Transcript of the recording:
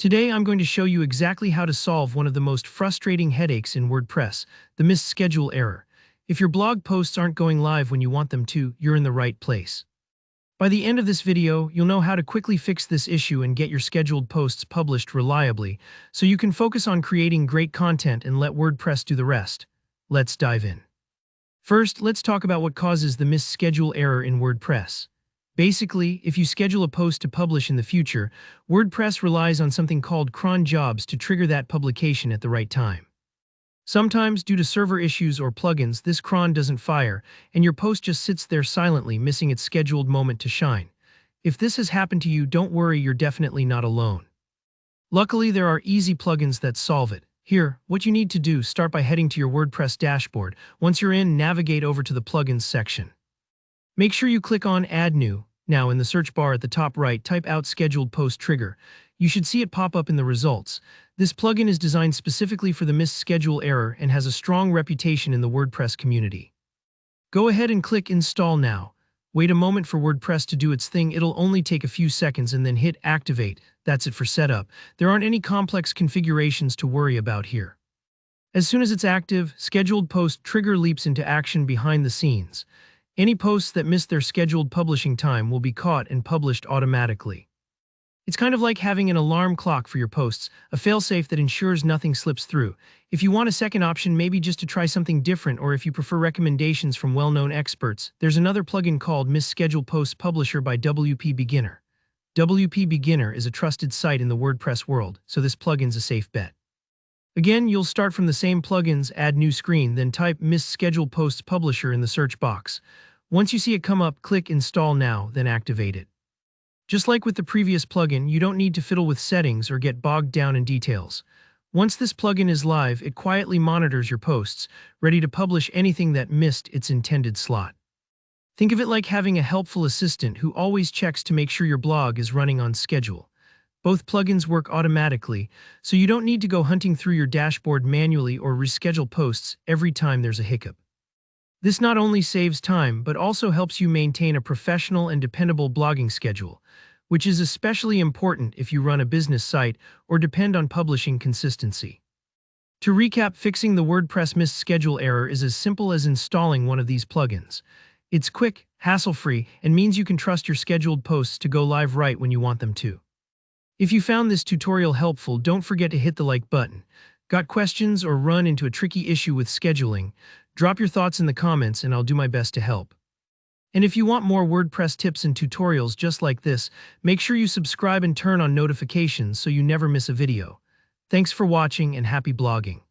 Today I'm going to show you exactly how to solve one of the most frustrating headaches in WordPress, the missed schedule error. If your blog posts aren't going live when you want them to, you're in the right place. By the end of this video, you'll know how to quickly fix this issue and get your scheduled posts published reliably, so you can focus on creating great content and let WordPress do the rest. Let's dive in. First, let's talk about what causes the missed schedule error in WordPress. Basically, if you schedule a post to publish in the future, WordPress relies on something called cron jobs to trigger that publication at the right time. Sometimes, due to server issues or plugins, this cron doesn't fire, and your post just sits there silently, missing its scheduled moment to shine. If this has happened to you, don't worry, you're definitely not alone. Luckily, there are easy plugins that solve it. Here, what you need to do, start by heading to your WordPress dashboard. Once you're in, navigate over to the Plugins section. Make sure you click on Add New. Now, in the search bar at the top right, type out Scheduled Post Trigger. You should see it pop up in the results. This plugin is designed specifically for the missed schedule error and has a strong reputation in the WordPress community. Go ahead and click Install now. Wait a moment for WordPress to do its thing. It'll only take a few seconds, and then hit Activate. That's it for setup. There aren't any complex configurations to worry about here. As soon as it's active, Scheduled Post Trigger leaps into action behind the scenes. Any posts that miss their scheduled publishing time will be caught and published automatically. It's kind of like having an alarm clock for your posts, a failsafe that ensures nothing slips through. If you want a second option, maybe just to try something different, or if you prefer recommendations from well-known experts, there's another plugin called Miss Schedule Post Publisher by WP-Beginner. WP-Beginner is a trusted site in the WordPress world, so this plugin's a safe bet. Again, you'll start from the same plugins, Add New Screen, then type Miss Schedule Posts Publisher in the search box. Once you see it come up, click Install Now, then activate it. Just like with the previous plugin, you don't need to fiddle with settings or get bogged down in details. Once this plugin is live, it quietly monitors your posts, ready to publish anything that missed its intended slot. Think of it like having a helpful assistant who always checks to make sure your blog is running on schedule. Both plugins work automatically, so you don't need to go hunting through your dashboard manually or reschedule posts every time there's a hiccup. This not only saves time, but also helps you maintain a professional and dependable blogging schedule, which is especially important if you run a business site or depend on publishing consistency. To recap, fixing the WordPress missed schedule error is as simple as installing one of these plugins. It's quick, hassle-free, and means you can trust your scheduled posts to go live right when you want them to. If you found this tutorial helpful, don't forget to hit the like button. Got questions or run into a tricky issue with scheduling? Drop your thoughts in the comments and I'll do my best to help. And if you want more WordPress tips and tutorials just like this, make sure you subscribe and turn on notifications so you never miss a video. Thanks for watching and happy blogging.